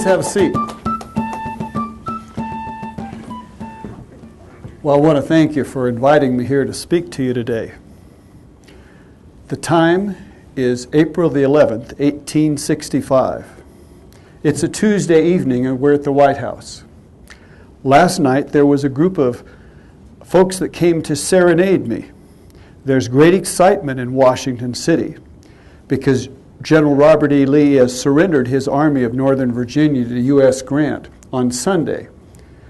Please have a seat. Well, I want to thank you for inviting me here to speak to you today. The time is April the 11th, 1865. It's a Tuesday evening and we're at the White House. Last night there was a group of folks that came to serenade me. There's great excitement in Washington City because General Robert E. Lee has surrendered his Army of Northern Virginia to U.S. Grant on Sunday.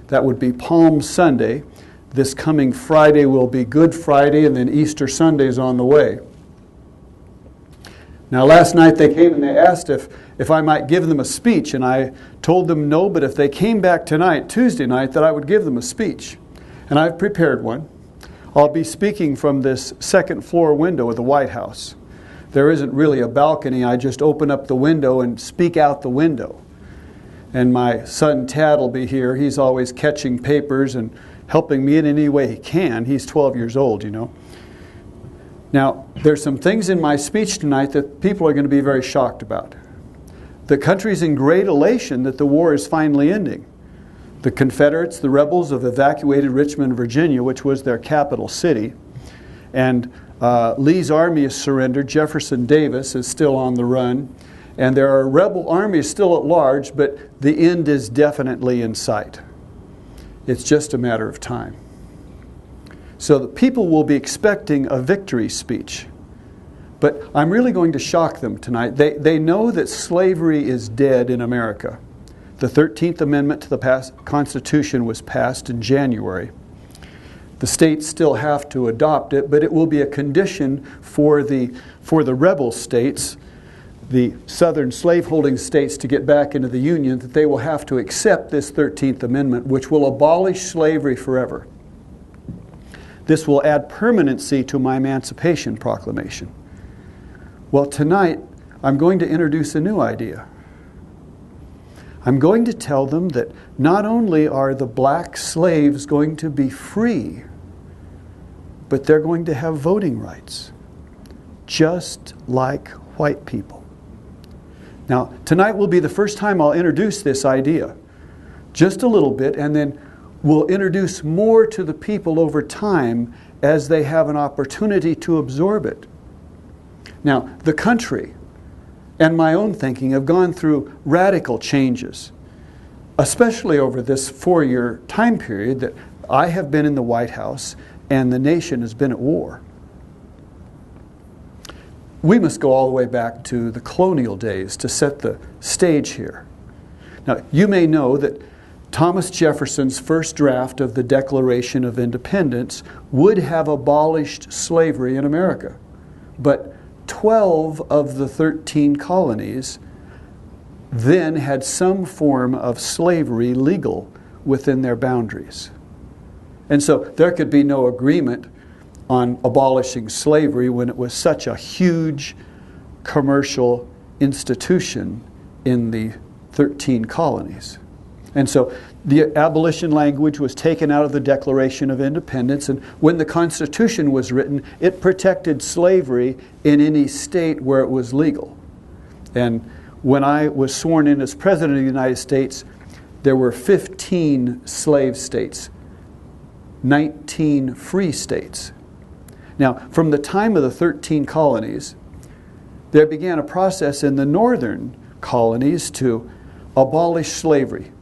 That would be Palm Sunday. This coming Friday will be Good Friday, and then Easter Sunday is on the way. Now last night they came and they asked if I might give them a speech, and I told them no, but if they came back tonight, Tuesday night, that I would give them a speech. And I've prepared one. I'll be speaking from this second floor window of the White House. There isn't really a balcony. I just open up the window and speak out the window. And my son Tad will be here. He's always catching papers and helping me in any way he can. He's 12 years old, you know. Now, there's some things in my speech tonight that people are going to be very shocked about. The country's in great elation that the war is finally ending. The Confederates, the rebels, have evacuated Richmond, Virginia, which was their capital city. And Lee's army is surrendered. Jefferson Davis is still on the run. And there are rebel armies still at large, but the end is definitely in sight. It's just a matter of time. So the people will be expecting a victory speech. But I'm really going to shock them tonight. They know that slavery is dead in America. The 13th Amendment to the Constitution was passed in January. The states still have to adopt it, but it will be a condition for the rebel states, the southern slaveholding states, to get back into the Union, that they will have to accept this 13th Amendment, which will abolish slavery forever. This will add permanency to my Emancipation Proclamation. Well, tonight, I'm going to introduce a new idea. I'm going to tell them that not only are the black slaves going to be free, but they're going to have voting rights, just like white people. Now, tonight will be the first time I'll introduce this idea, just a little bit, and then we'll introduce more to the people over time as they have an opportunity to absorb it. Now, the country and my own thinking have gone through radical changes, especially over this 4-year time period that I have been in the White House and the nation has been at war. We must go all the way back to the colonial days to set the stage here. Now, you may know that Thomas Jefferson's first draft of the Declaration of Independence would have abolished slavery in America, but 12 of the 13 colonies then had some form of slavery legal within their boundaries. And so there could be no agreement on abolishing slavery when it was such a huge commercial institution in the 13 colonies. And so the abolition language was taken out of the Declaration of Independence, and when the Constitution was written, it protected slavery in any state where it was legal. And when I was sworn in as President of the United States, there were 15 slave states, 19 free states. Now, from the time of the 13 colonies, there began a process in the northern colonies to abolish slavery.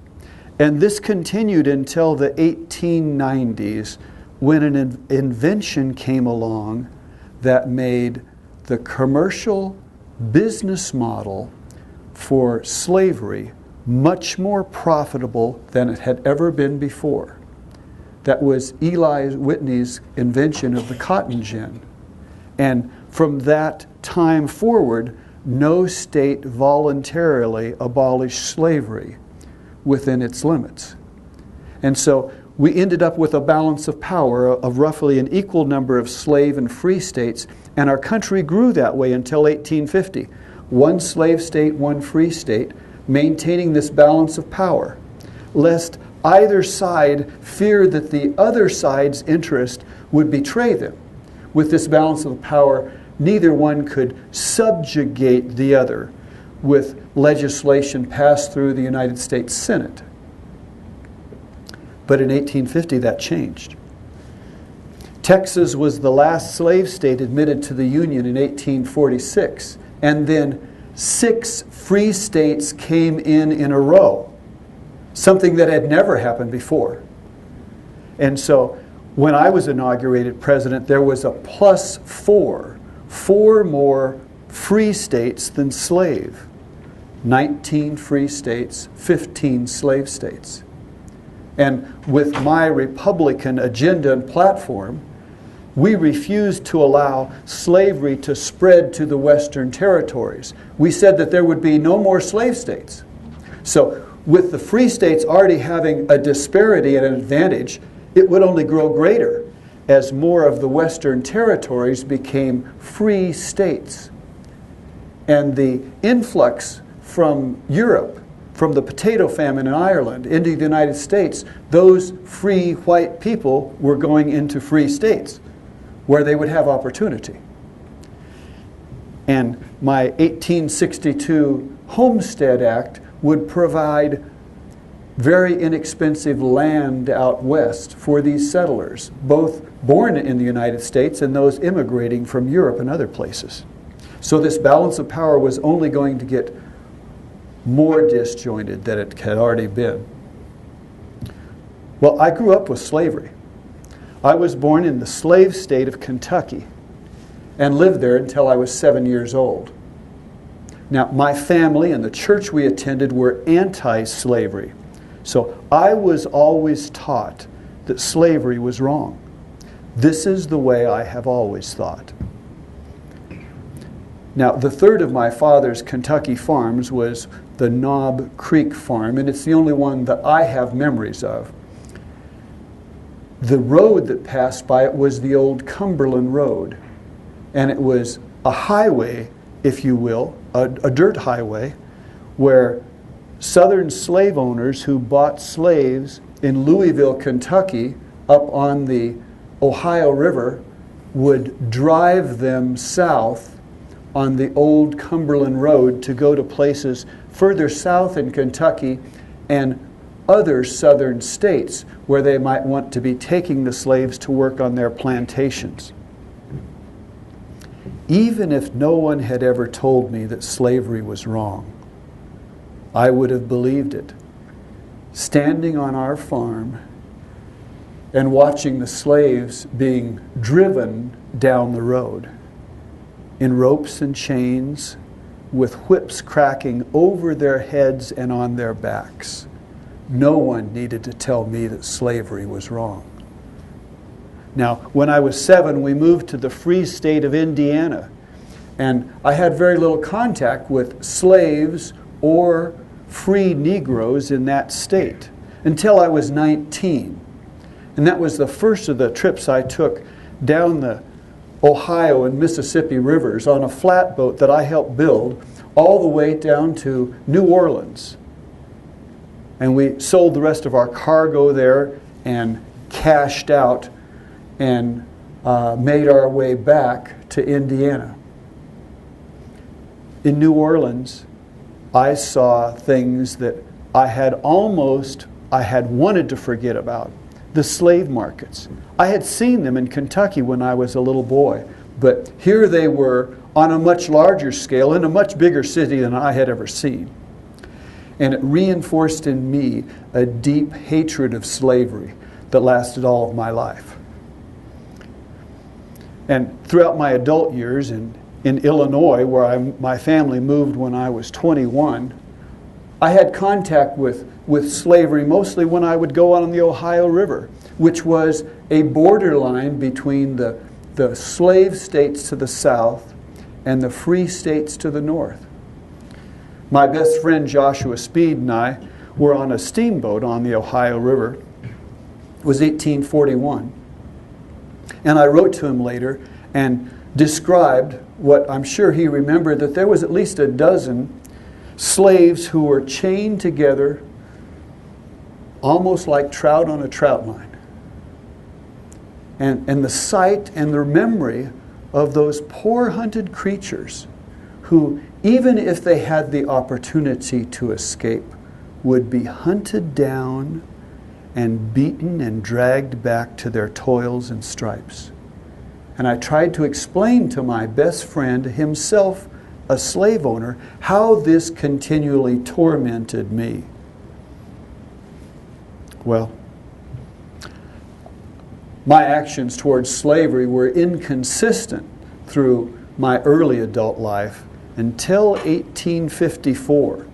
And this continued until the 1890s, when an invention came along that made the commercial business model for slavery much more profitable than it had ever been before. That was Eli Whitney's invention of the cotton gin. And from that time forward, no state voluntarily abolished slavery within its limits. And so we ended up with a balance of power of roughly an equal number of slave and free states, and our country grew that way until 1850. One slave state, one free state, maintaining this balance of power, lest either side fear that the other side's interest would betray them. With this balance of power, neither one could subjugate the other with legislation passed through the United States Senate. But in 1850 that changed. Texas was the last slave state admitted to the Union in 1846, and then 6 free states came in a row, something that had never happened before. And so when I was inaugurated president, there was a +4, 4 more free states than slave. 19 free states, 15 slave states. And with my Republican agenda and platform, we refused to allow slavery to spread to the Western territories. We said that there would be no more slave states. So with the free states already having a disparity and an advantage, it would only grow greater as more of the Western territories became free states. And the influx from Europe, from the potato famine in Ireland into the United States, those free white people were going into free states where they would have opportunity. And my 1862 Homestead Act would provide very inexpensive land out west for these settlers, both born in the United States and those immigrating from Europe and other places. So this balance of power was only going to get more disjointed than it had already been. Well, I grew up with slavery. I was born in the slave state of Kentucky and lived there until I was 7 years old. Now, my family and the church we attended were anti-slavery. So I was always taught that slavery was wrong. This is the way I have always thought. Now, the third of my father's Kentucky farms was the Knob Creek Farm, and it's the only one that I have memories of. The road that passed by it was the old Cumberland Road, and it was a highway, if you will, a dirt highway, where Southern slave owners who bought slaves in Louisville, Kentucky, up on the Ohio River, would drive them south on the old Cumberland Road to go to places further south in Kentucky and other southern states where they might want to be taking the slaves to work on their plantations. Even if no one had ever told me that slavery was wrong, I would have believed it. Standing on our farm and watching the slaves being driven down the road in ropes and chains, with whips cracking over their heads and on their backs. No one needed to tell me that slavery was wrong. Now, when I was 7, we moved to the free state of Indiana, and I had very little contact with slaves or free Negroes in that state until I was 19. And that was the first of the trips I took down the Ohio and Mississippi rivers on a flatboat that I helped build all the way down to New Orleans. And we sold the rest of our cargo there and cashed out and made our way back to Indiana. In New Orleans, I saw things that I had wanted to forget about. The slave markets. I had seen them in Kentucky when I was a little boy, but here they were on a much larger scale in a much bigger city than I had ever seen. And it reinforced in me a deep hatred of slavery that lasted all of my life. And throughout my adult years in Illinois, where my family moved when I was 21, I had contact with slavery mostly when I would go on the Ohio River, which was a borderline between the slave states to the south and the free states to the north. My best friend Joshua Speed and I were on a steamboat on the Ohio River. It was 1841. And I wrote to him later and described what I'm sure he remembered, that there was at least a dozen slaves who were chained together almost like trout on a trout line. And the sight and the memory of those poor hunted creatures who, even if they had the opportunity to escape, would be hunted down and beaten and dragged back to their toils and stripes. And I tried to explain to my best friend, himself a slave owner, how this continually tormented me. Well, my actions towards slavery were inconsistent through my early adult life until 1854.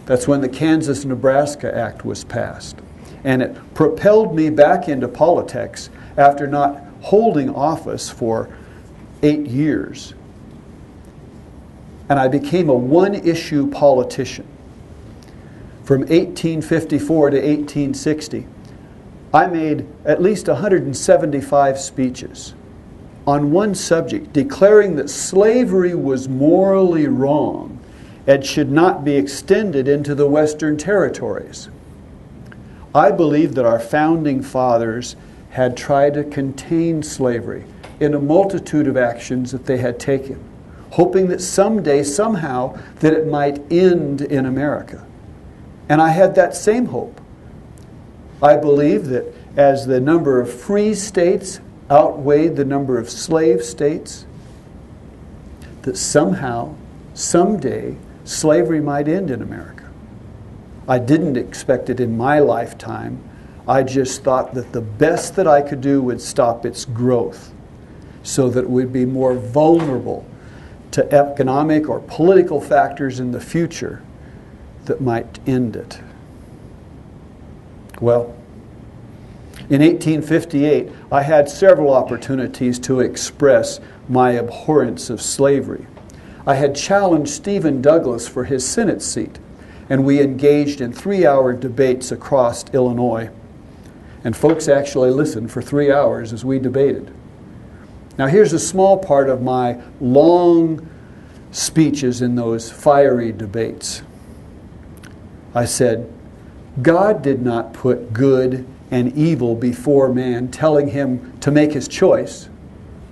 That's when the Kansas-Nebraska Act was passed. And it propelled me back into politics after not holding office for 8 years. And I became a one-issue politician. From 1854 to 1860, I made at least 175 speeches on one subject, declaring that slavery was morally wrong and should not be extended into the Western territories. I believe that our founding fathers had tried to contain slavery in a multitude of actions that they had taken, hoping that someday, somehow, that it might end in America. And I had that same hope. I believe that as the number of free states outweighed the number of slave states, that somehow, someday, slavery might end in America. I didn't expect it in my lifetime. I just thought that the best that I could do would stop its growth so that it would be more vulnerable to economic or political factors in the future that might end it. Well, in 1858, I had several opportunities to express my abhorrence of slavery. I had challenged Stephen Douglas for his Senate seat, and we engaged in 3-hour debates across Illinois. And folks actually listened for 3 hours as we debated. Now here's a small part of my long speeches in those fiery debates. I said, God did not put good and evil before man, telling him to make his choice.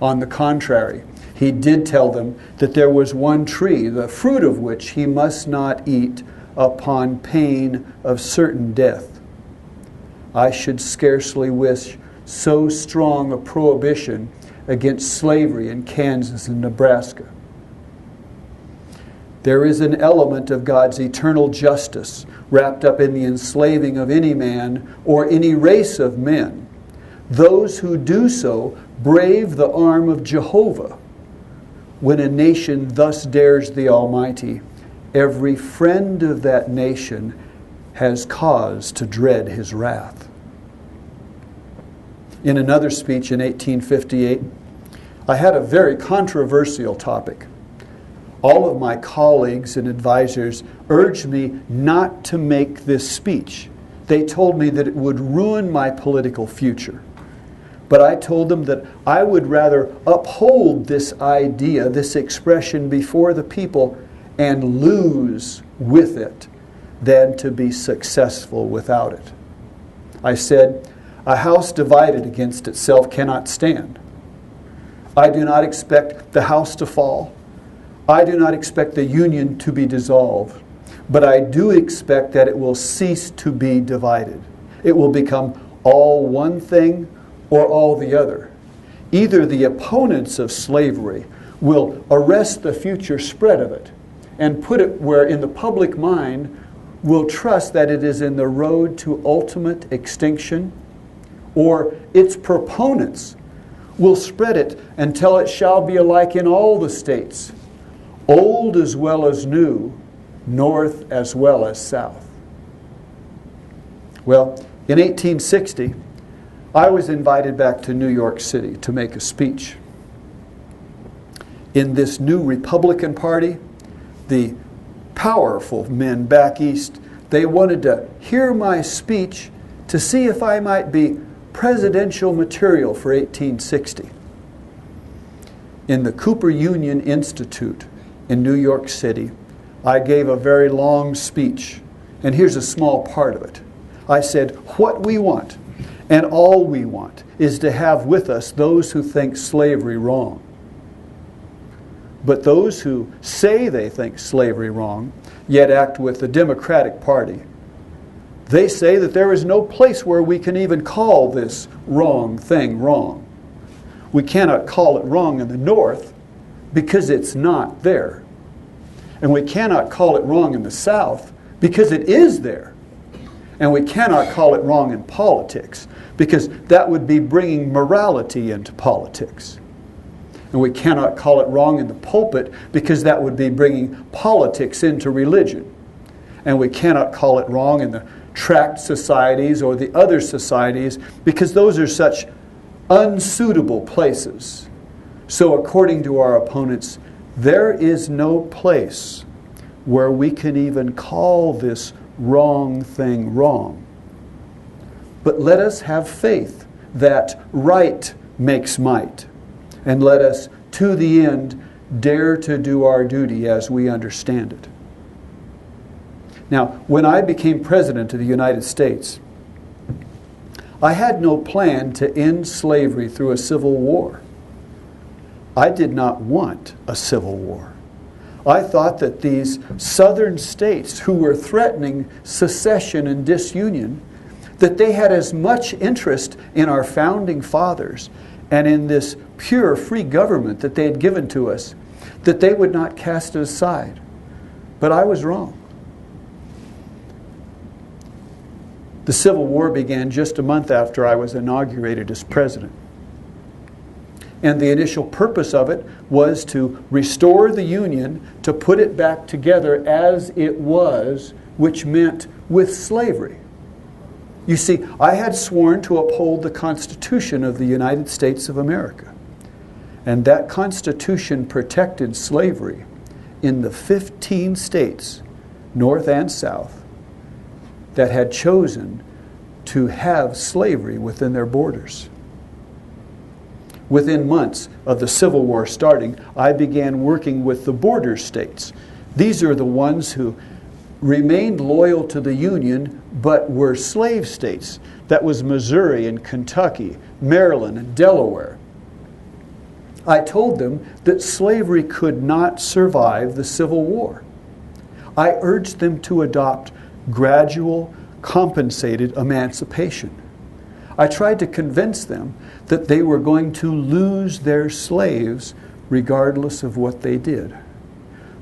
On the contrary, he did tell them that there was one tree, the fruit of which he must not eat upon pain of certain death. I should scarcely wish so strong a prohibition against slavery in Kansas and Nebraska. There is an element of God's eternal justice wrapped up in the enslaving of any man or any race of men. Those who do so brave the arm of Jehovah. When a nation thus dares the Almighty, every friend of that nation has cause to dread his wrath. In another speech in 1858, I had a very controversial topic. All of my colleagues and advisors urged me not to make this speech. They told me that it would ruin my political future. But I told them that I would rather uphold this idea, this expression before the people and lose with it than to be successful without it. I said, a house divided against itself cannot stand. I do not expect the house to fall. I do not expect the union to be dissolved, but I do expect that it will cease to be divided. It will become all one thing or all the other. Either the opponents of slavery will arrest the future spread of it and put it where in the public mind will trust that it is in the road to ultimate extinction, or its proponents will spread it until it shall be alike in all the states, old as well as new, north as well as south. Well, in 1860, I was invited back to New York City to make a speech. In this new Republican Party, the powerful men back east, they wanted to hear my speech to see if I might be presidential material for 1860. In the Cooper Union Institute in New York City, I gave a very long speech, and here's a small part of it. I said, what we want, and all we want, is to have with us those who think slavery wrong. But those who say they think slavery wrong, yet act with the Democratic Party, they say that there is no place where we can even call this wrong thing wrong. We cannot call it wrong in the North because it's not there. And we cannot call it wrong in the South because it is there. And we cannot call it wrong in politics because that would be bringing morality into politics. And we cannot call it wrong in the pulpit because that would be bringing politics into religion. And we cannot call it wrong in the tract societies or the other societies because those are such unsuitable places. So according to our opponents, there is no place where we can even call this wrong thing wrong. But let us have faith that right makes might. And let us, to the end, dare to do our duty as we understand it. Now, when I became President of the United States, I had no plan to end slavery through a civil war. I did not want a civil war. I thought that these southern states who were threatening secession and disunion, that they had as much interest in our founding fathers and in this pure free government that they had given to us, that they would not cast it aside. But I was wrong. The Civil War began just a month after I was inaugurated as president. And the initial purpose of it was to restore the Union, to put it back together as it was, which meant with slavery. You see, I had sworn to uphold the Constitution of the United States of America. And that Constitution protected slavery in the 15 states, North and South, that had chosen to have slavery within their borders. Within months of the Civil War starting, I began working with the border states. These are the ones who remained loyal to the Union but were slave states. That was Missouri and Kentucky, Maryland and Delaware. I told them that slavery could not survive the Civil War. I urged them to adopt gradual, compensated emancipation. I tried to convince them that they were going to lose their slaves regardless of what they did.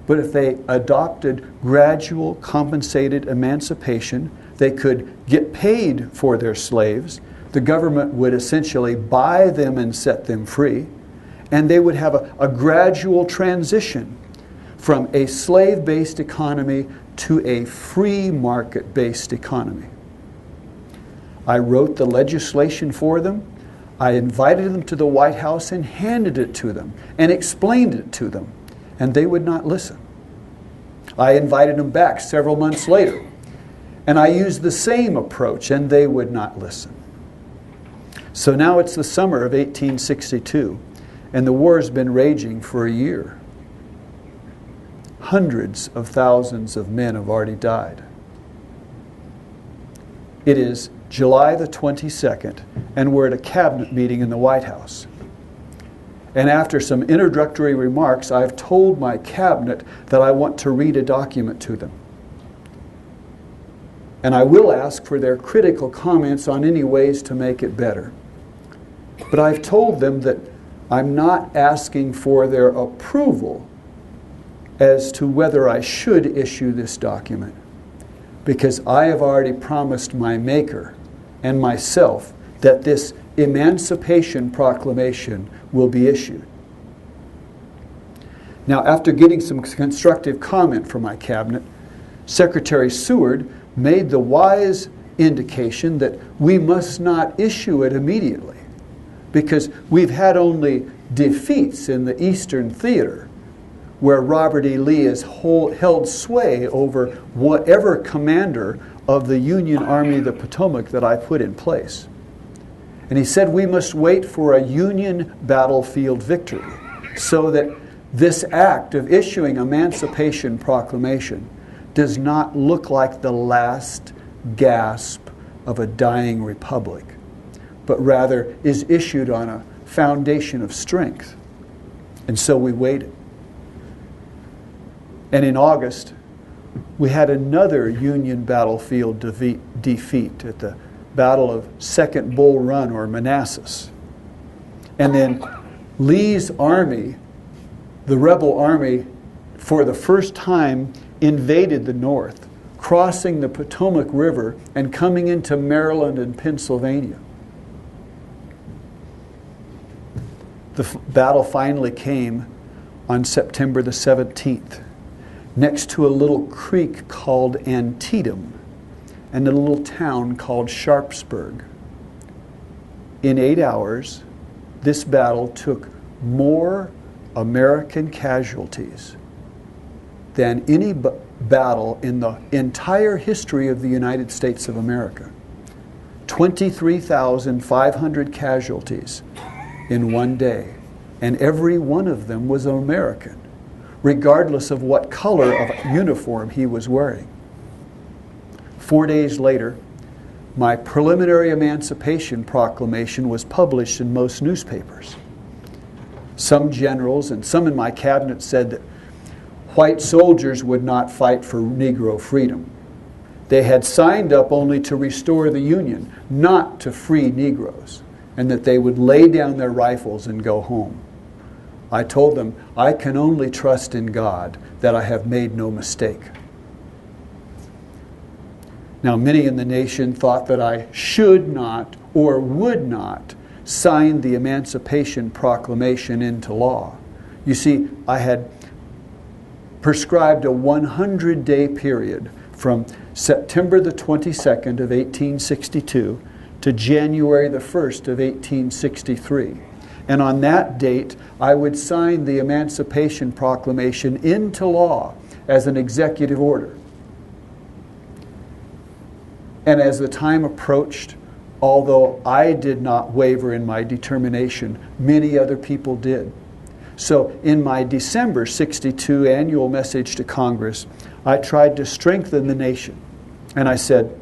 But if they adopted gradual, compensated emancipation, they could get paid for their slaves. The government would essentially buy them and set them free. And they would have a gradual transition from a slave-based economy to a free market-based economy. I wrote the legislation for them. I invited them to the White House and handed it to them and explained it to them, and they would not listen. I invited them back several months later, and I used the same approach, and they would not listen. So now it's the summer of 1862, and the war has been raging for a year. Hundreds of thousands of men have already died. It is July the 22nd, and we're at a cabinet meeting in the White House. And after some introductory remarks, I've told my cabinet that I want to read a document to them. And I will ask for their critical comments on any ways to make it better. But I've told them that I'm not asking for their approval as to whether I should issue this document, because I have already promised my Maker and myself that this Emancipation Proclamation will be issued. Now, after getting some constructive comment from my cabinet, Secretary Seward made the wise indication that we must not issue it immediately, because we've had only defeats in the Eastern Theater, where Robert E. Lee has held sway over whatever commander of the Union Army of the Potomac that I put in place. And he said we must wait for a Union battlefield victory so that this act of issuing Emancipation Proclamation does not look like the last gasp of a dying republic, but rather is issued on a foundation of strength. And so we waited. And in August, we had another Union battlefield defeat at the Battle of Second Bull Run, or Manassas. And then Lee's army, the rebel army, for the first time invaded the North, crossing the Potomac River and coming into Maryland and Pennsylvania. The battle finally came on September the 17th, next to a little creek called Antietam and a little town called Sharpsburg. In 8 hours, this battle took more American casualties than any battle in the entire history of the United States of America. 23,500 casualties in one day, and every one of them was an American, regardless of what color of uniform he was wearing. 4 days later, my preliminary Emancipation Proclamation was published in most newspapers. Some generals and some in my cabinet said that white soldiers would not fight for Negro freedom. They had signed up only to restore the Union, not to free Negroes, and that they would lay down their rifles and go home. I told them, I can only trust in God that I have made no mistake. Now, many in the nation thought that I should not or would not sign the Emancipation Proclamation into law. You see, I had prescribed a 100-day period from September the 22nd of 1862 to January the 1st of 1863. And on that date, I would sign the Emancipation Proclamation into law as an executive order. And as the time approached, although I did not waver in my determination, many other people did. So in my December 62 annual message to Congress, I tried to strengthen the nation. And I said,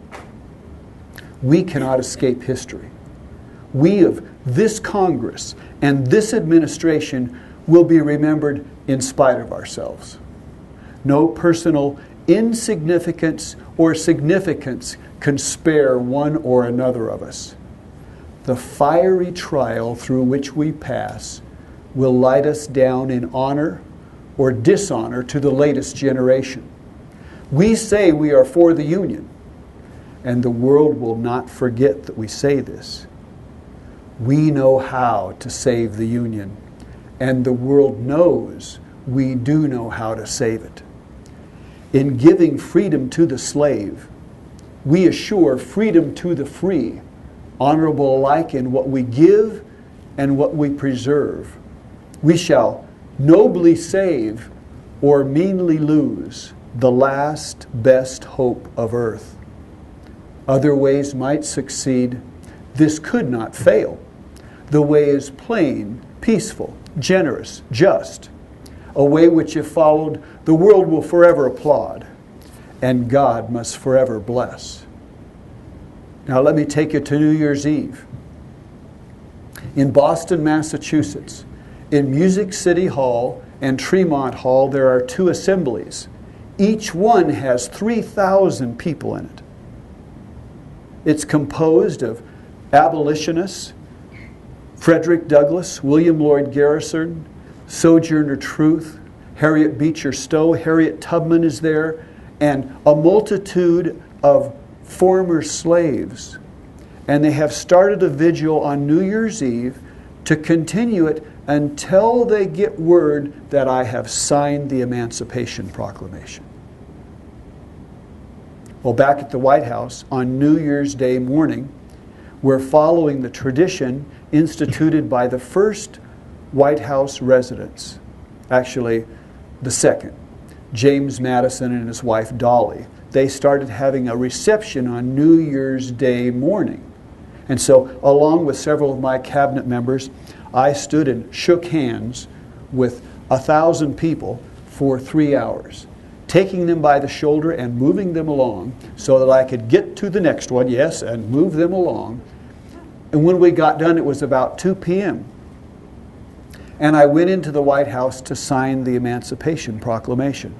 we cannot escape history. We of this Congress and this administration will be remembered in spite of ourselves. No personal insignificance or significance can spare one or another of us. The fiery trial through which we pass will light us down in honor or dishonor to the latest generation. We say we are for the Union, and the world will not forget that we say this. We know how to save the Union, and the world knows we do know how to save it. In giving freedom to the slave, we assure freedom to the free, honorable alike in what we give and what we preserve. We shall nobly save or meanly lose the last best hope of earth. Other ways might succeed. This could not fail. The way is plain, peaceful, generous, just. A way which, if followed, the world will forever applaud, and God must forever bless. Now let me take you to New Year's Eve. In Boston, Massachusetts, in Music City Hall and Tremont Hall, there are 2 assemblies. Each one has 3,000 people in it. It's composed of abolitionists, Frederick Douglass, William Lloyd Garrison, Sojourner Truth, Harriet Beecher Stowe, Harriet Tubman is there, and a multitude of former slaves. And they have started a vigil on New Year's Eve to continue it until they get word that I have signed the Emancipation Proclamation. Well, back at the White House on New Year's Day morning, we're following the tradition instituted by the first White House residents, actually the second, James Madison and his wife Dolly. They started having a reception on New Year's Day morning. And so, along with several of my cabinet members, I stood and shook hands with 1,000 people for 3 hours, taking them by the shoulder and moving them along so that I could get to the next one, yes, and move them along. And when we got done, it was about 2 p.m. And I went into the White House to sign the Emancipation Proclamation.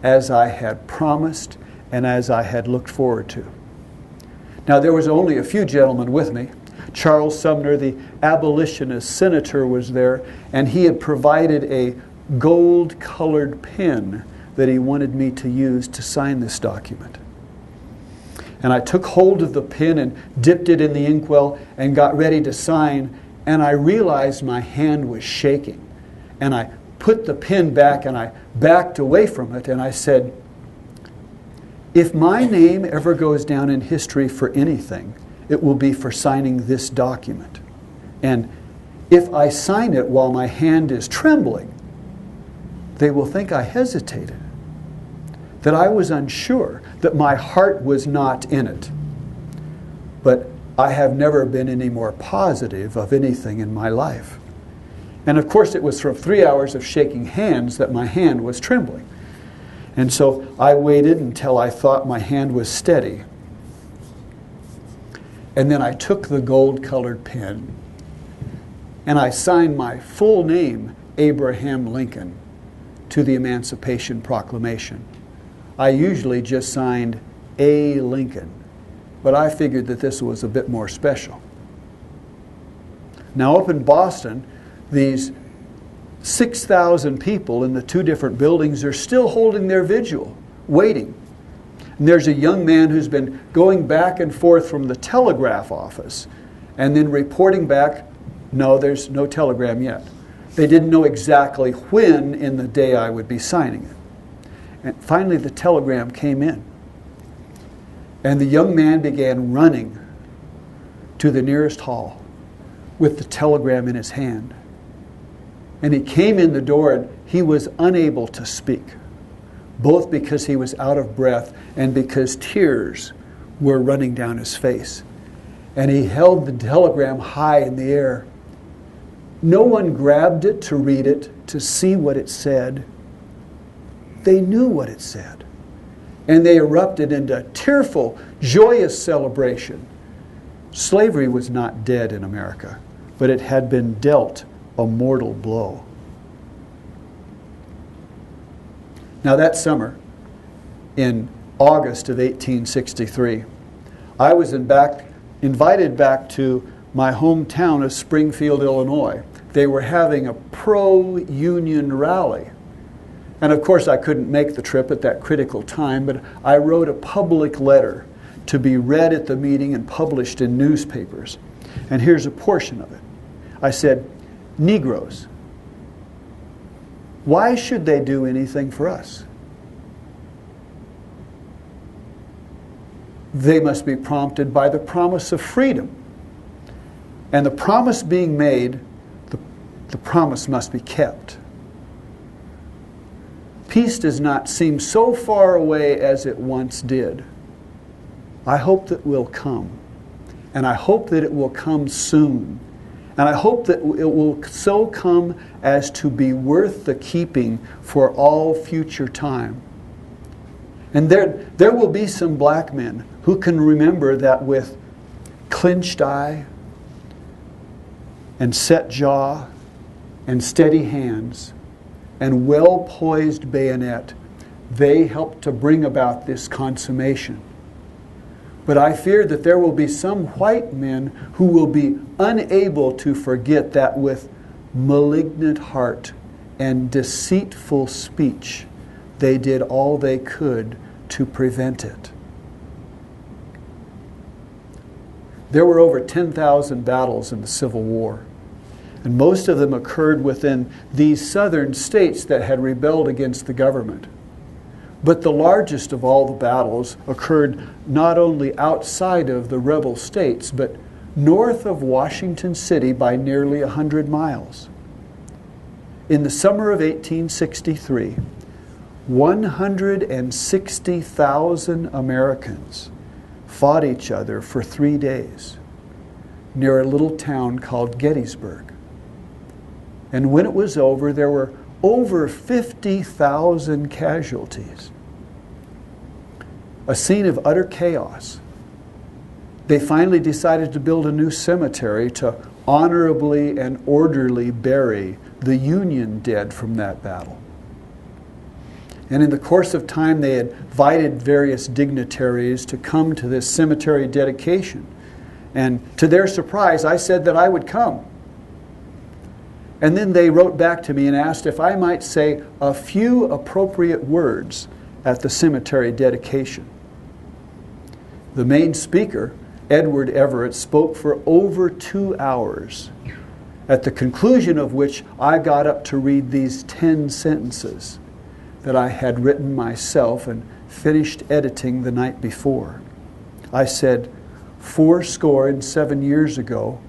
as I had promised and as I had looked forward to. Now, there was only a few gentlemen with me. Charles Sumner, the abolitionist senator, was there, and he had provided a gold-colored pen that he wanted me to use to sign this document. And I took hold of the pen and dipped it in the inkwell and got ready to sign, and I realized my hand was shaking. And I put the pen back and I backed away from it, and I said, if my name ever goes down in history for anything, it will be for signing this document. And if I sign it while my hand is trembling, they will think I hesitated, that I was unsure, that my heart was not in it. But I have never been any more positive of anything in my life. And of course, it was from 3 hours of shaking hands that my hand was trembling. And so I waited until I thought my hand was steady. And then I took the gold-colored pen and I signed my full name, Abraham Lincoln, to the Emancipation Proclamation. I usually just signed A. Lincoln, but I figured that this was a bit more special. Now, up in Boston, these 6,000 people in the two different buildings are still holding their vigil, waiting. And there's a young man who's been going back and forth from the telegraph office and then reporting back, no, there's no telegram yet. They didn't know exactly when in the day I would be signing it. And finally the telegram came in. And the young man began running to the nearest hall with the telegram in his hand. And he came in the door and he was unable to speak, both because he was out of breath and because tears were running down his face. And he held the telegram high in the air. No one grabbed it to read it, to see what it said. They knew what it said. And they erupted into tearful, joyous celebration. Slavery was not dead in America, but it had been dealt a mortal blow. Now that summer, in August of 1863, I was invited back to my hometown of Springfield, Illinois. They were having a pro-union rally. And of course I couldn't make the trip at that critical time, but I wrote a public letter to be read at the meeting and published in newspapers. And here's a portion of it. I said, Negroes, why should they do anything for us? They must be prompted by the promise of freedom. And the promise being made, the promise must be kept. Peace does not seem so far away as it once did. I hope that it will come. And I hope that it will come soon. And I hope that it will so come as to be worth the keeping for all future time. And there will be some black men who can remember that with clenched eye and set jaw and steady hands and well-poised bayonet, they helped to bring about this consummation. But I fear that there will be some white men who will be unable to forget that with malignant heart and deceitful speech, they did all they could to prevent it. There were over 10,000 battles in the Civil War, and most of them occurred within these southern states that had rebelled against the government. But the largest of all the battles occurred not only outside of the rebel states, but north of Washington City by nearly 100 miles. In the summer of 1863, 160,000 Americans fought each other for 3 days near a little town called Gettysburg. And when it was over, there were over 50,000 casualties. A scene of utter chaos. They finally decided to build a new cemetery to honorably and orderly bury the Union dead from that battle. And in the course of time, they invited various dignitaries to come to this cemetery dedication. And to their surprise, I said that I would come. And then they wrote back to me and asked if I might say a few appropriate words at the cemetery dedication. The main speaker, Edward Everett, spoke for over 2 hours, at the conclusion of which I got up to read these 10 sentences that I had written myself and finished editing the night before. I said, 77 years ago,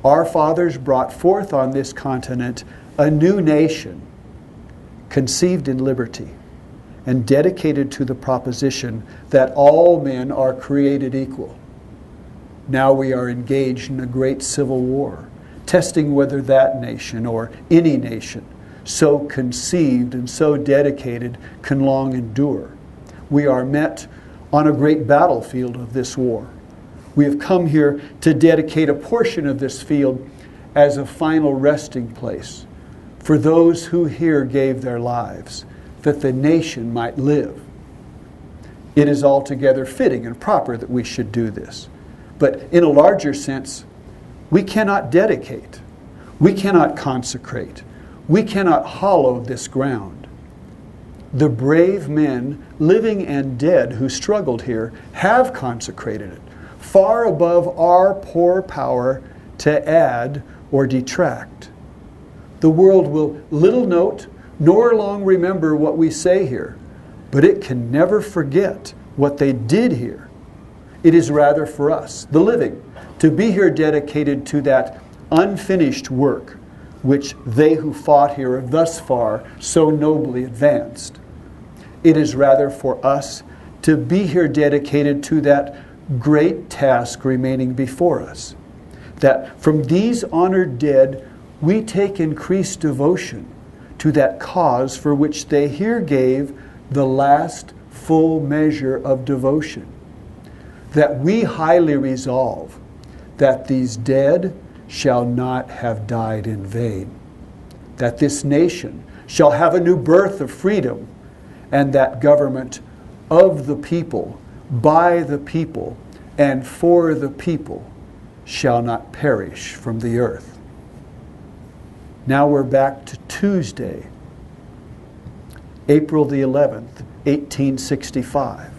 our fathers brought forth on this continent a new nation, conceived in liberty, and dedicated to the proposition that all men are created equal. Now we are engaged in a great civil war, testing whether that nation or any nation so conceived and so dedicated can long endure. We are met on a great battlefield of this war. We have come here to dedicate a portion of this field as a final resting place for those who here gave their lives, that the nation might live. It is altogether fitting and proper that we should do this. But in a larger sense, we cannot dedicate, we cannot consecrate, we cannot hallow this ground. The brave men, living and dead, who struggled here have consecrated it, far above our poor power to add or detract. The world will little note nor long remember what we say here, but it can never forget what they did here. It is rather for us, the living, to be here dedicated to that unfinished work which they who fought here have thus far so nobly advanced. It is rather for us to be here dedicated to that great task remaining before us, that from these honored dead we take increased devotion to that cause for which they here gave the last full measure of devotion, that we highly resolve that these dead shall not have died in vain, that this nation shall have a new birth of freedom, and that government of the people, by the people, and for the people shall not perish from the earth. Now we're back to Tuesday, April the 11th, 1865.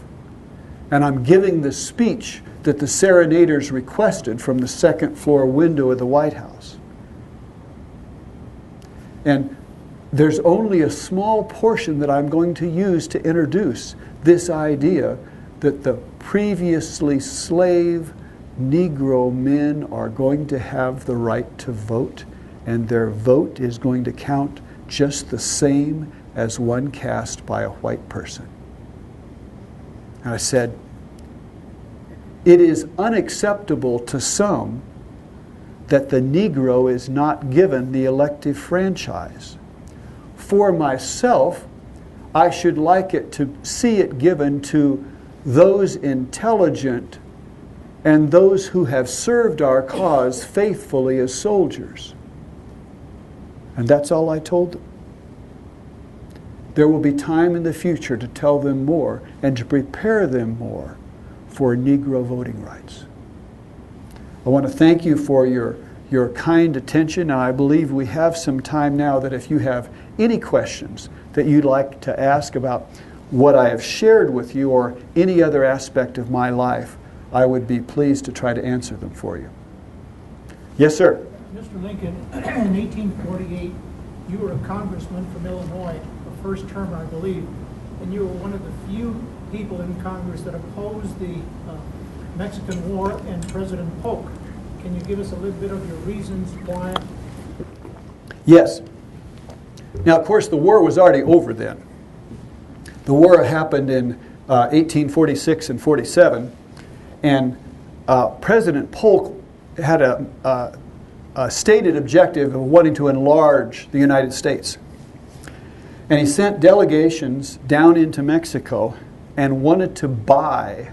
And I'm giving the speech that the serenaders requested from the second floor window of the White House. And there's only a small portion that I'm going to use to introduce this idea that the previously slave Negro men are going to have the right to vote, and their vote is going to count just the same as one cast by a white person. And I said, it is unacceptable to some that the Negro is not given the elective franchise. For myself, I should like it to see it given to those intelligent and those who have served our cause faithfully as soldiers. And that's all I told them. There will be time in the future to tell them more and to prepare them more for Negro voting rights. I want to thank you for your kind attention, and I believe we have some time now that if you have any questions that you'd like to ask about what I have shared with you or any other aspect of my life, I would be pleased to try to answer them for you. Yes, sir. Mr. Lincoln, in 1848, you were a congressman from Illinois, the first term, I believe, and you were one of the few people in Congress that opposed the Mexican War and President Polk. Can you give us a little bit of your reasons why? Yes. Now, of course, the war was already over then. The war happened in 1846 and 47, and President Polk had a stated objective of wanting to enlarge the United States. And he sent delegations down into Mexico and wanted to buy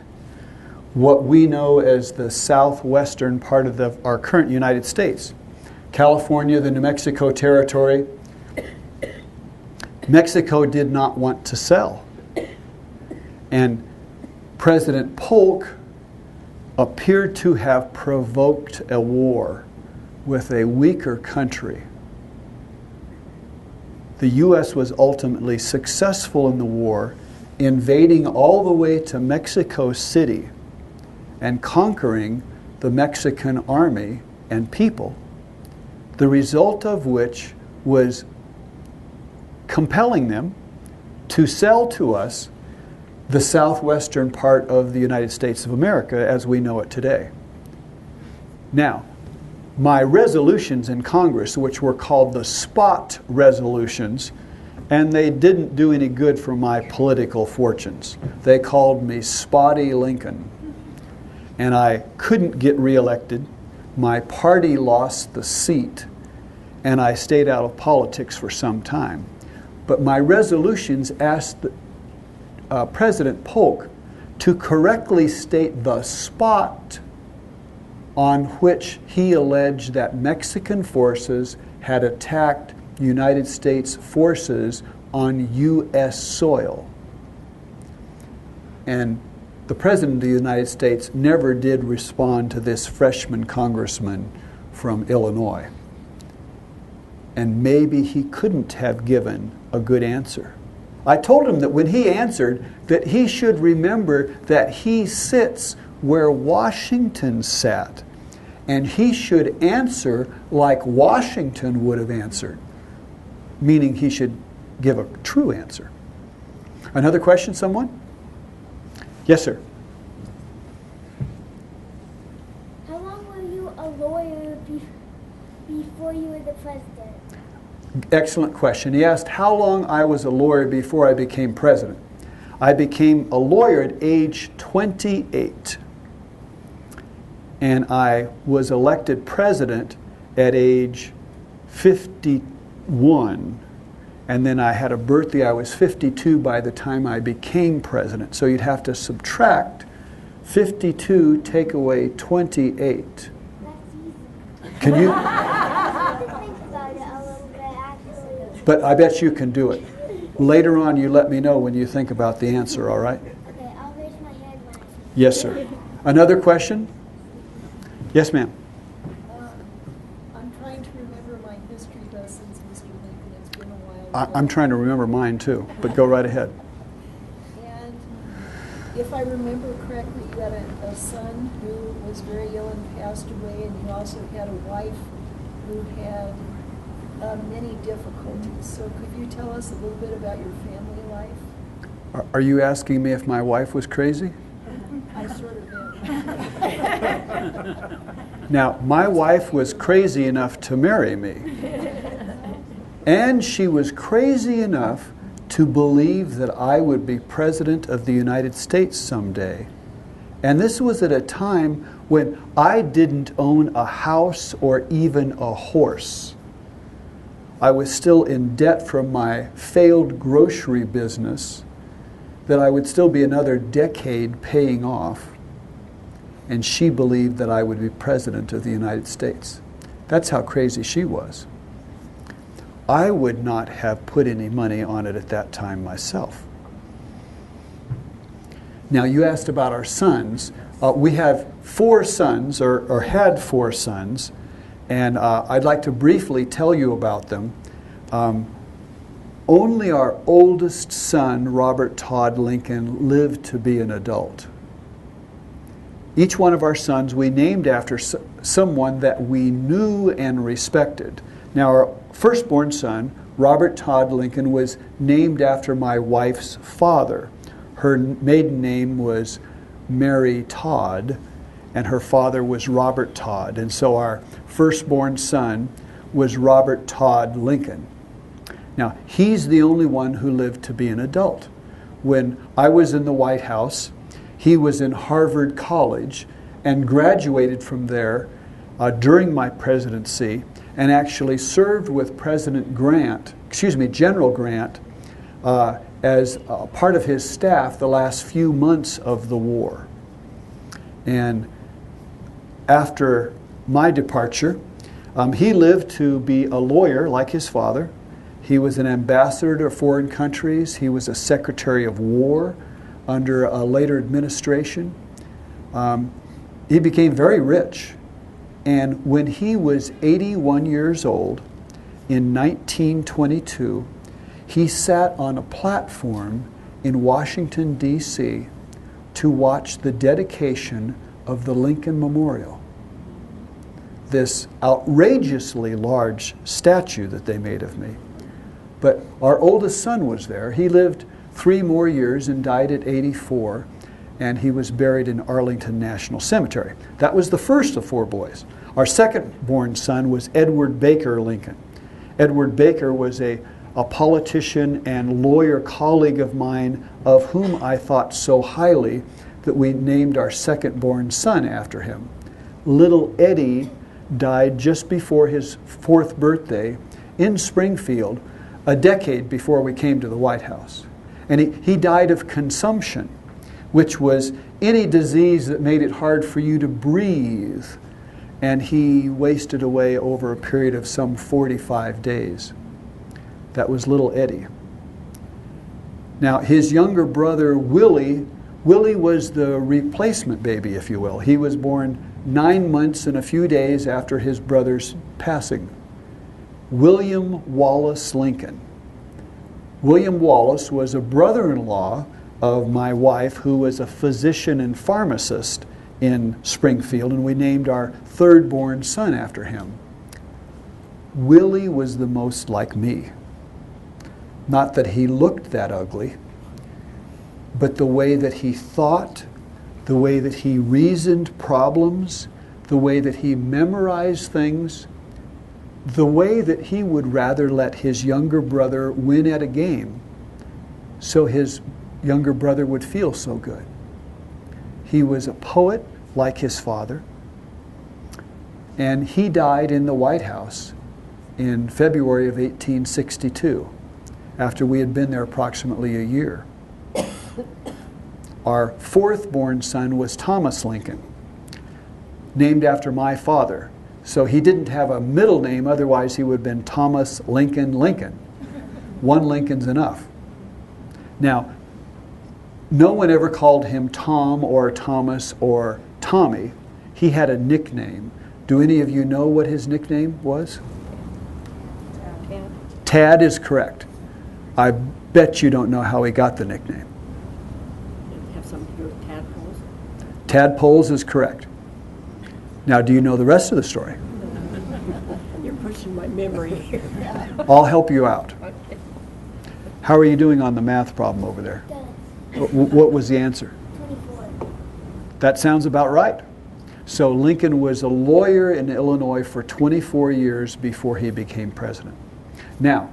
what we know as the southwestern part of our current United States. California, the New Mexico Territory, Mexico did not want to sell. And President Polk appeared to have provoked a war with a weaker country. The U.S. was ultimately successful in the war, invading all the way to Mexico City and conquering the Mexican army and people, the result of which was compelling them to sell to us the southwestern part of the United States of America as we know it today. Now, my resolutions in Congress, which were called the spot resolutions, and they didn't do any good for my political fortunes. They called me Spotty Lincoln. And I couldn't get reelected. My party lost the seat, and I stayed out of politics for some time. But my resolutions asked President Polk to correctly state the spot on which he alleged that Mexican forces had attacked United States forces on U.S. soil. And the President of the United States never did respond to this freshman congressman from Illinois. And maybe he couldn't have given a good answer. I told him that when he answered, that he should remember that he sits where Washington sat, and he should answer like Washington would have answered, meaning he should give a true answer. Another question, someone? Yes, sir. How long were you a lawyer before you were the president? Excellent question. He asked how long I was a lawyer before I became president. I became a lawyer at age 28. And I was elected president at age 51. And then I had a birthday. I was 52 by the time I became president. So you'd have to subtract 52, take away 28. That's easy. Can you? Think about it a little bit, actually. But I bet you can do it. Later on, you let me know when you think about the answer, all right? Okay, I'll raise my hand when I see. Yes, sir. Another question? Yes, ma'am. I'm trying to remember my history lessons, Mr. Lincoln. It's been a while. I'm trying to remember mine too, but go right ahead. And if I remember correctly, you had a son who was very ill and passed away, and you also had a wife who had many difficulties. So could you tell us a little bit about your family life? Are you asking me if my wife was crazy? I sort of am. Now, my wife was crazy enough to marry me. And she was crazy enough to believe that I would be president of the United States someday. And this was at a time when I didn't own a house or even a horse. I was still in debt from my failed grocery business that I would still be another decade paying off. And she believed that I would be president of the United States. That's how crazy she was. I would not have put any money on it at that time myself. Now, you asked about our sons. We have 4 sons, or had 4 sons, and I'd like to briefly tell you about them. Only our oldest son, Robert Todd Lincoln, lived to be an adult. Each one of our sons we named after someone that we knew and respected. Now, our firstborn son, Robert Todd Lincoln, was named after my wife's father. Her maiden name was Mary Todd, and her father was Robert Todd. And so our firstborn son was Robert Todd Lincoln. Now, he's the only one who lived to be an adult. When I was in the White House, he was in Harvard College and graduated from there during my presidency, and actually served with General Grant, as part of his staff the last few months of the war. And after my departure, he lived to be a lawyer like his father, He was an ambassador to foreign countries. He was a Secretary of War under a later administration. He became very rich. And when he was 81 years old, in 1922, he sat on a platform in Washington, D.C. to watch the dedication of the Lincoln Memorial. This outrageously large statue that they made of me. But our oldest son was there. He lived 3 more years and died at 84, and he was buried in Arlington National Cemetery. That was the first of 4 boys. Our second-born son was Edward Baker Lincoln. Edward Baker was a politician and lawyer colleague of mine, of whom I thought so highly that we named our second-born son after him. Little Eddie died just before his 4th birthday in Springfield, a decade before we came to the White House. And he died of consumption, which was any disease that made it hard for you to breathe. And he wasted away over a period of some 45 days. That was little Eddie. Now, his younger brother, Willie was the replacement baby, if you will. He was born 9 months and a few days after his brother's passing. William Wallace Lincoln. William Wallace was a brother-in-law of my wife, who was a physician and pharmacist in Springfield, and we named our 3rd-born son after him. Willie was the most like me. Not that he looked that ugly, but the way that he thought, the way that he reasoned problems, the way that he memorized things, the way that he would rather let his younger brother win at a game so his younger brother would feel so good. He was a poet like his father, and he died in the White House in February of 1862, after we had been there approximately a year. Our 4th-born son was Thomas Lincoln, named after my father. So he didn't have a middle name, otherwise he would have been Thomas Lincoln Lincoln. 1 Lincoln's enough. Now, no one ever called him Tom or Thomas or Tommy. He had a nickname. Do any of you know what his nickname was? Tad. Tad is correct. I bet you don't know how he got the nickname. Have something to do with tadpoles? Tadpoles is correct. Now, do you know the rest of the story? You're pushing my memory here. I'll help you out. How are you doing on the math problem over there? Good. What was the answer? 24. That sounds about right. So Lincoln was a lawyer in Illinois for 24 years before he became president. Now,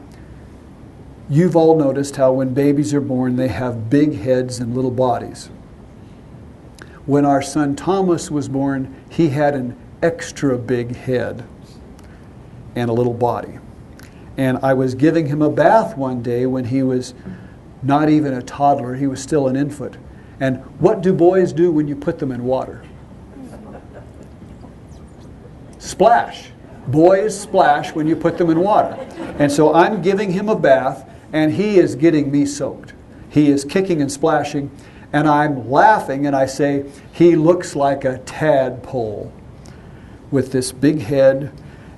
you've all noticed how when babies are born, they have big heads and little bodies. When our son Thomas was born, he had an extra big head and a little body. And I was giving him a bath one day when he was not even a toddler, he was still an infant. And what do boys do when you put them in water? Splash. Boys splash when you put them in water. And so I'm giving him a bath, and he is getting me soaked. He is kicking and splashing, and I'm laughing, and I say, he looks like a tadpole with this big head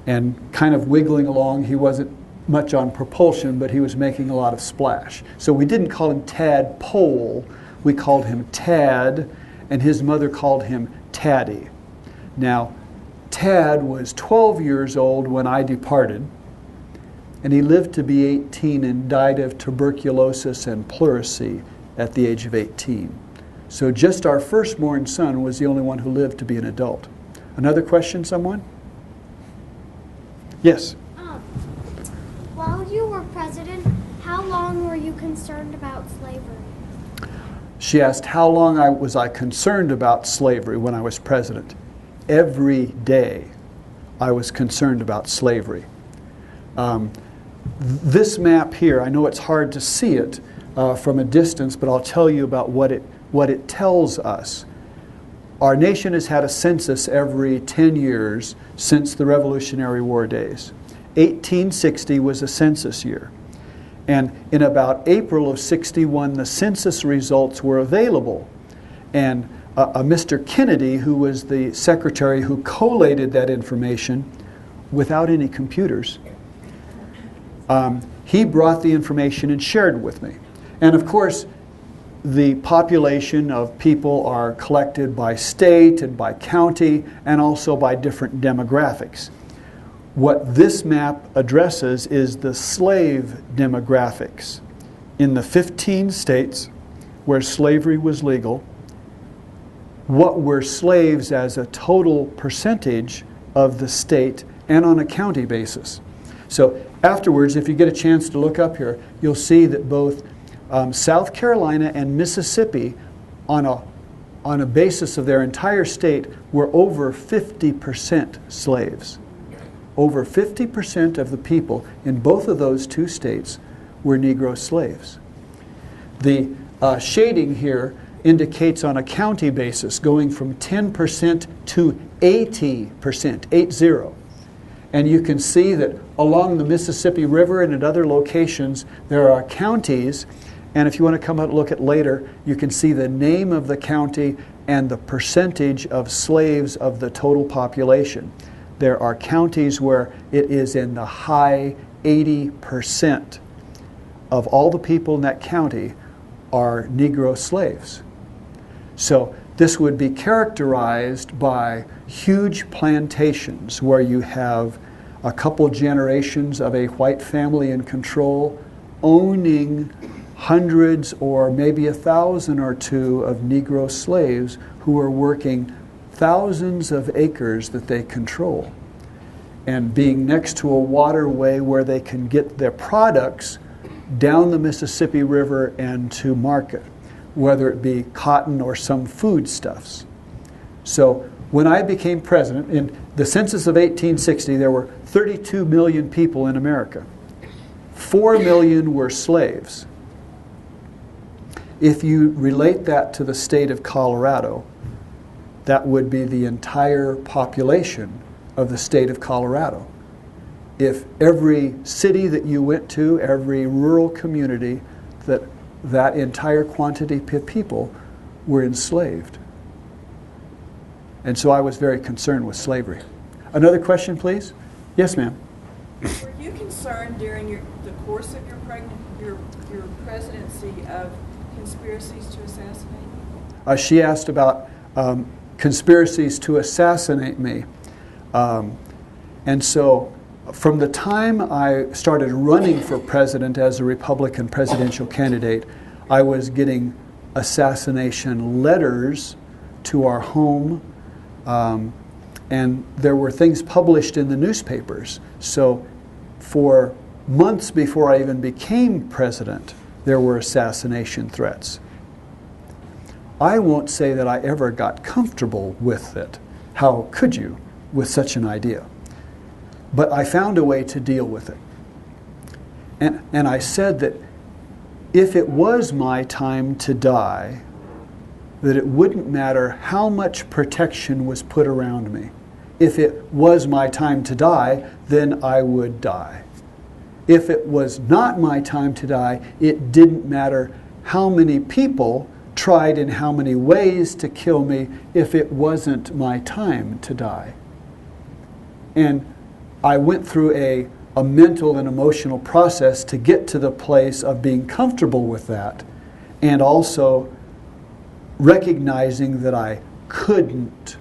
and kind of wiggling along. He wasn't much on propulsion, but he was making a lot of splash. So we didn't call him Tadpole, we called him Tad, and his mother called him Taddy. Now, Tad was 12 years old when I departed, and he lived to be 18 and died of tuberculosis and pleurisy at the age of 18. So just our firstborn son was the only one who lived to be an adult. Another question, someone? Yes? While you were president, how long were you concerned about slavery? She asked how long was I concerned about slavery when I was president. Every day I was concerned about slavery. This map here, I know it's hard to see it from a distance, but I'll tell you about what it tells us. Our nation has had a census every 10 years since the Revolutionary War days. 1860 was a census year. And in about April of '61, the census results were available. And Mr. Kennedy, who was the secretary who collated that information without any computers, he brought the information and shared it with me. And of course, the population of people are collected by state and by county and also by different demographics. What this map addresses is the slave demographics. In the 15 states where slavery was legal, what were slaves as a total percentage of the state and on a county basis. So afterwards, if you get a chance to look up here, you'll see that both South Carolina and Mississippi, on a basis of their entire state, were over 50% slaves. Over 50% of the people in both of those two states were Negro slaves. The shading here indicates on a county basis going from 10% to 80%, 80. And you can see that along the Mississippi River and at other locations there are counties, and if you want to come out and look at later, you can see the name of the county and the percentage of slaves of the total population. There are counties where it is in the high 80% of all the people in that county are Negro slaves. So this would be characterized by huge plantations where you have a couple generations of a white family in control owning hundreds or maybe 1,000 or two of Negro slaves who are working thousands of acres that they control, and being next to a waterway where they can get their products down the Mississippi River and to market, whether it be cotton or some foodstuffs. So when I became president, in the census of 1860, there were 32 million people in America. 4 million were slaves. If you relate that to the state of Colorado, that would be the entire population of the state of Colorado. If every city that you went to, every rural community, that entire quantity of people were enslaved. And so I was very concerned with slavery. Another question, please? Yes, ma'am. Were you concerned during the course of your presidency of conspiracies to assassinate? She asked about conspiracies to assassinate me. And so from the time I started running for president as a Republican presidential candidate, I was getting assassination letters to our home, and there were things published in the newspapers. So for months before I even became president, there were assassination threats. I won't say that I ever got comfortable with it. How could you with such an idea? But I found a way to deal with it. And I said that if it was my time to die, that it wouldn't matter how much protection was put around me. If it was my time to die, then I would die. If it was not my time to die, it didn't matter how many people tried in how many ways to kill me if it wasn't my time to die. And I went through a mental and emotional process to get to the place of being comfortable with that, and also recognizing that I couldn't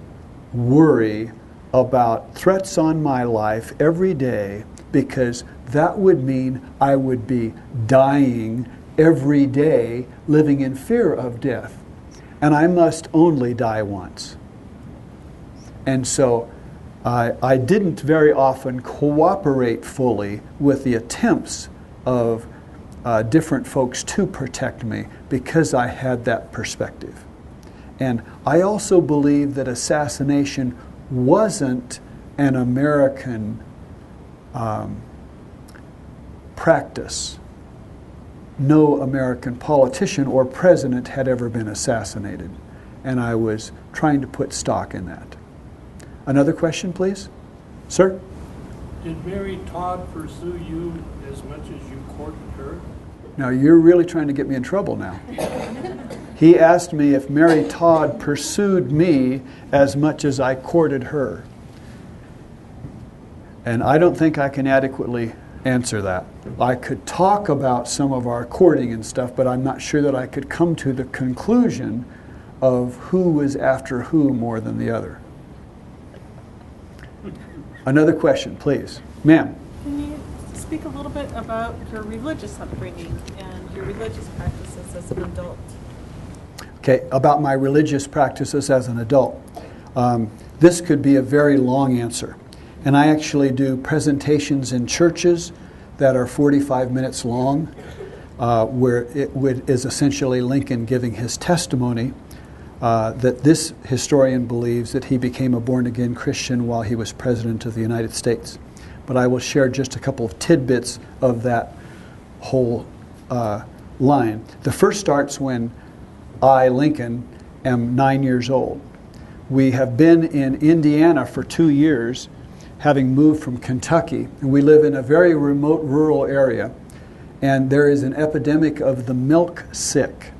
worry about threats on my life every day, because that would mean I would be dying every day, living in fear of death. And I must only die once. And so I didn't very often cooperate fully with the attempts of different folks to protect me, because I had that perspective. And I also believe that assassination wasn't an American practice. No American politician or president had ever been assassinated. And I was trying to put stock in that. Another question, please? Sir? Did Mary Todd pursue you as much as you courted her? Now, you're really trying to get me in trouble now. He asked me if Mary Todd pursued me as much as I courted her. And I don't think I can adequately answer that. I could talk about some of our courting and stuff, but I'm not sure that I could come to the conclusion of who was after who more than the other. Another question, please. Ma'am. Can you speak a little bit about your religious upbringing and your religious practices as an adult? Okay, about my religious practices as an adult. This could be a very long answer. And I actually do presentations in churches that are 45 minutes long, where is essentially Lincoln giving his testimony that this historian believes that he became a born-again Christian while he was President of the United States. But I will share just a couple of tidbits of that whole line. The first starts when I, Lincoln, am 9 years old. We have been in Indiana for 2 years, having moved from Kentucky, and we live in a very remote rural area, and there is an epidemic of the milk sick.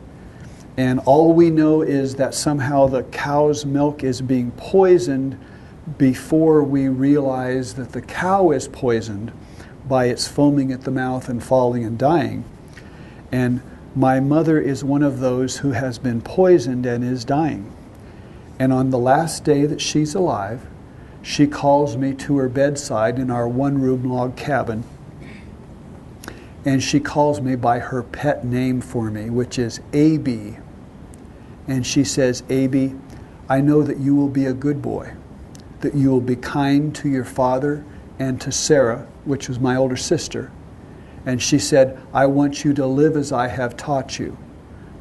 And all we know is that somehow the cow's milk is being poisoned before we realize that the cow is poisoned by its foaming at the mouth and falling and dying. And my mother is one of those who has been poisoned and is dying. And on the last day that she's alive, she calls me to her bedside in our one-room log cabin, and she calls me by her pet name for me, which is A.B. And she says, A.B., I know that you will be a good boy, that you will be kind to your father and to Sarah, which was my older sister. And she said, I want you to live as I have taught you,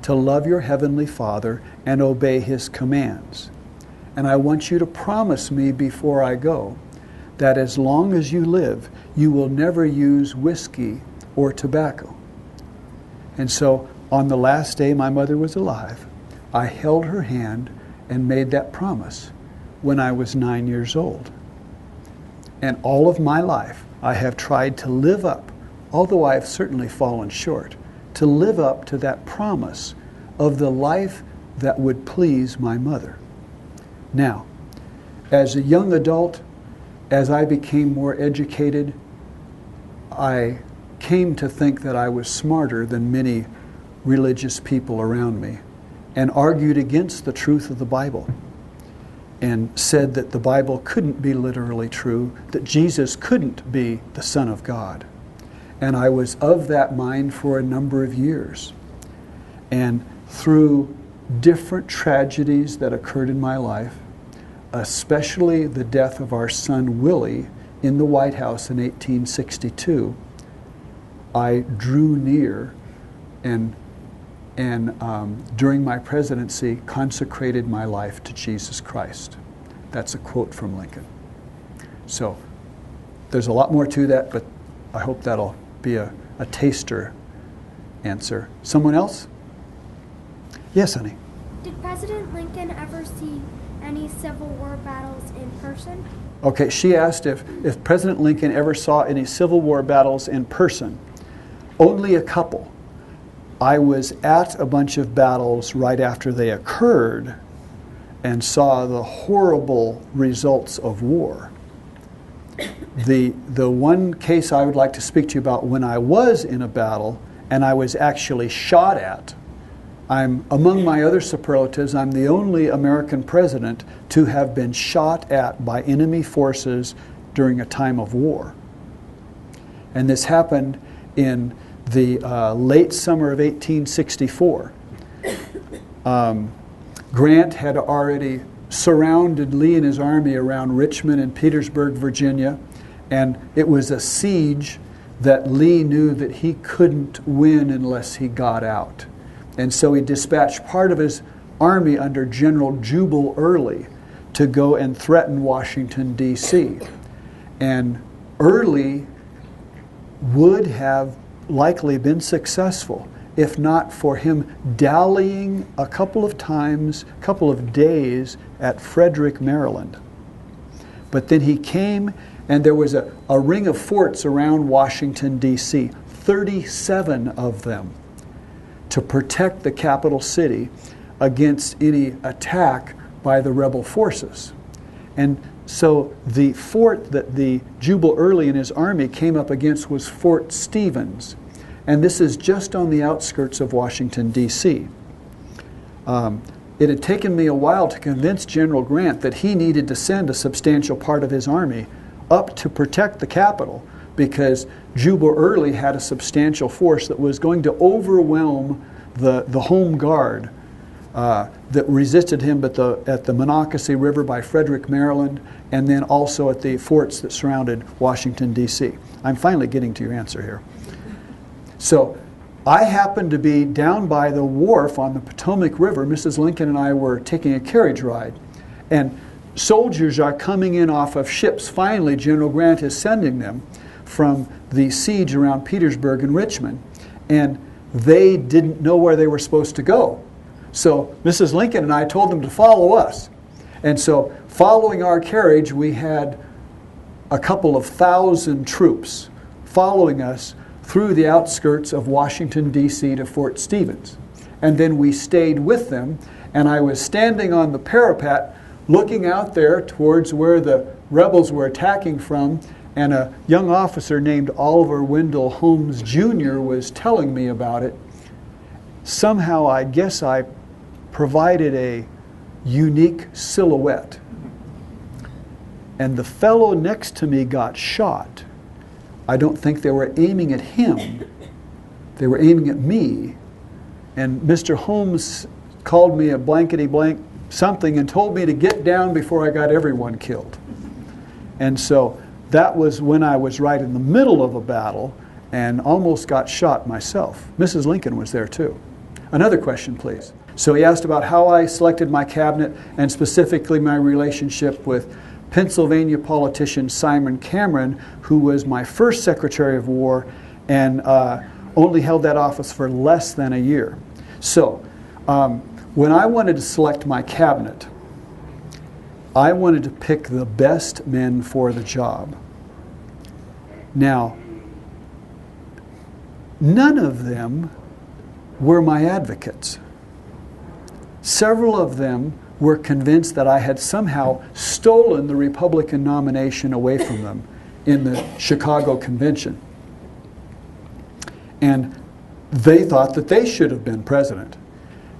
to love your heavenly Father and obey his commands. And I want you to promise me before I go that as long as you live, you will never use whiskey or tobacco. And so on the last day my mother was alive, I held her hand and made that promise when I was 9 years old. And all of my life I have tried to live up, although I have certainly fallen short, to live up to that promise of the life that would please my mother. Now, as a young adult, as I became more educated, I came to think that I was smarter than many religious people around me, and argued against the truth of the Bible, and said that the Bible couldn't be literally true, that Jesus couldn't be the Son of God. And I was of that mind for a number of years. And through different tragedies that occurred in my life, especially the death of our son Willie in the White House in 1862, I drew near and during my presidency consecrated my life to Jesus Christ. That's a quote from Lincoln. So there's a lot more to that, but I hope that'll be a taster answer. Someone else? Yes, honey. Did President Lincoln ever see any Civil War battles in person? Okay, she asked if President Lincoln ever saw any Civil War battles in person. Only a couple. I was at a bunch of battles right after they occurred and saw the horrible results of war. The one case I would like to speak to you about when I was in a battle and I was actually shot at, among my other superlatives, I'm the only American president to have been shot at by enemy forces during a time of war. And this happened in the late summer of 1864. Grant had already surrounded Lee and his army around Richmond and Petersburg, Virginia, and it was a siege that Lee knew that he couldn't win unless he got out. And so he dispatched part of his army under General Jubal Early to go and threaten Washington, D.C. And Early would have likely been successful if not for him dallying a couple of times, couple of days at Frederick, Maryland. But then he came, and there was a ring of forts around Washington, D.C., 37 of them, to protect the capital city against any attack by the rebel forces. And so the fort that the Jubal Early and his army came up against was Fort Stevens. And this is just on the outskirts of Washington, D.C. It had taken me a while to convince General Grant that he needed to send a substantial part of his army up to protect the capital, because Jubal Early had a substantial force that was going to overwhelm the home guard that resisted him at the Monocacy River by Frederick, Maryland, and then also at the forts that surrounded Washington, D.C. I'm finally getting to your answer here. So I happened to be down by the wharf on the Potomac River. Mrs. Lincoln and I were taking a carriage ride, and soldiers are coming in off of ships. Finally, General Grant is sending them from the siege around Petersburg and Richmond, and they didn't know where they were supposed to go. So Mrs. Lincoln and I told them to follow us. And so following our carriage, we had a couple of thousand troops following us through the outskirts of Washington, D.C. to Fort Stevens. And then we stayed with them, and I was standing on the parapet looking out there towards where the rebels were attacking from, and a young officer named Oliver Wendell Holmes Jr. was telling me about it. Somehow I guess I provided a unique silhouette. And the fellow next to me got shot. I don't think they were aiming at him. They were aiming at me. And Mr. Holmes called me a blankety blank something and told me to get down before I got everyone killed. And so that was when I was right in the middle of a battle and almost got shot myself. Mrs. Lincoln was there too. Another question, please. So he asked about how I selected my cabinet, and specifically my relationship with Pennsylvania politician Simon Cameron, who was my first Secretary of War and only held that office for less than a year. So when I wanted to select my cabinet, I wanted to pick the best men for the job. Now, none of them were my advocates. Several of them were convinced that I had somehow stolen the Republican nomination away from them in the Chicago Convention. And they thought that they should have been president,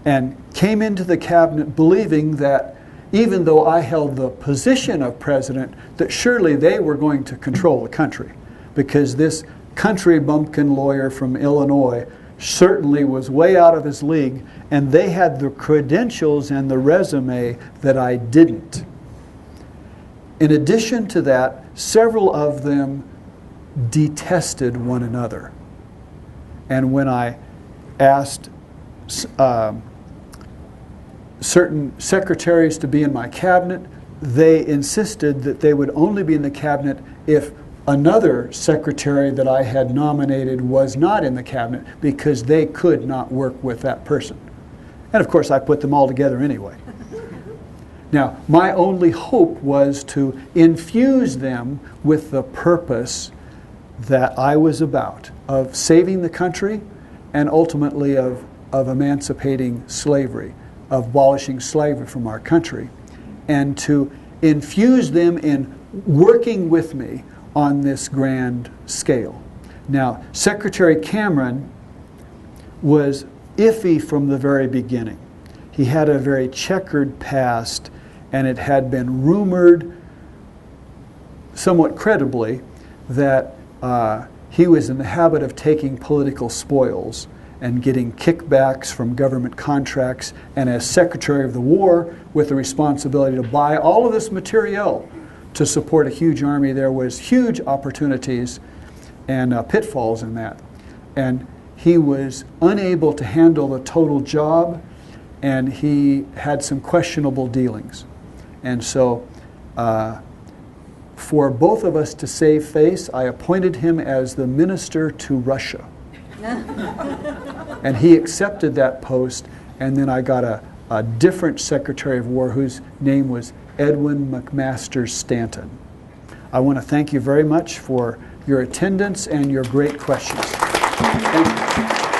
and came into the cabinet believing that even though I held the position of president, that surely they were going to control the country, because this country bumpkin lawyer from Illinois certainly was way out of his league, and they had the credentials and the resume that I didn't. In addition to that, several of them detested one another. And when I asked certain secretaries to be in my cabinet, they insisted that they would only be in the cabinet if another secretary that I had nominated was not in the cabinet, because they could not work with that person. And of course I put them all together anyway. Now, my only hope was to infuse them with the purpose that I was about, of saving the country and ultimately of emancipating slavery, of abolishing slavery from our country, and to infuse them in working with me on this grand scale. Now, Secretary Cameron was iffy from the very beginning. He had a very checkered past, and it had been rumored, somewhat credibly, that he was in the habit of taking political spoils and getting kickbacks from government contracts, and as Secretary of the War, with the responsibility to buy all of this materiel to support a huge army, there was huge opportunities and pitfalls in that. And he was unable to handle the total job, and he had some questionable dealings. And so for both of us to save face, I appointed him as the minister to Russia. And he accepted that post, and then I got a different Secretary of War whose name was Edwin McMaster Stanton. I want to thank you very much for your attendance and your great questions. Thank you.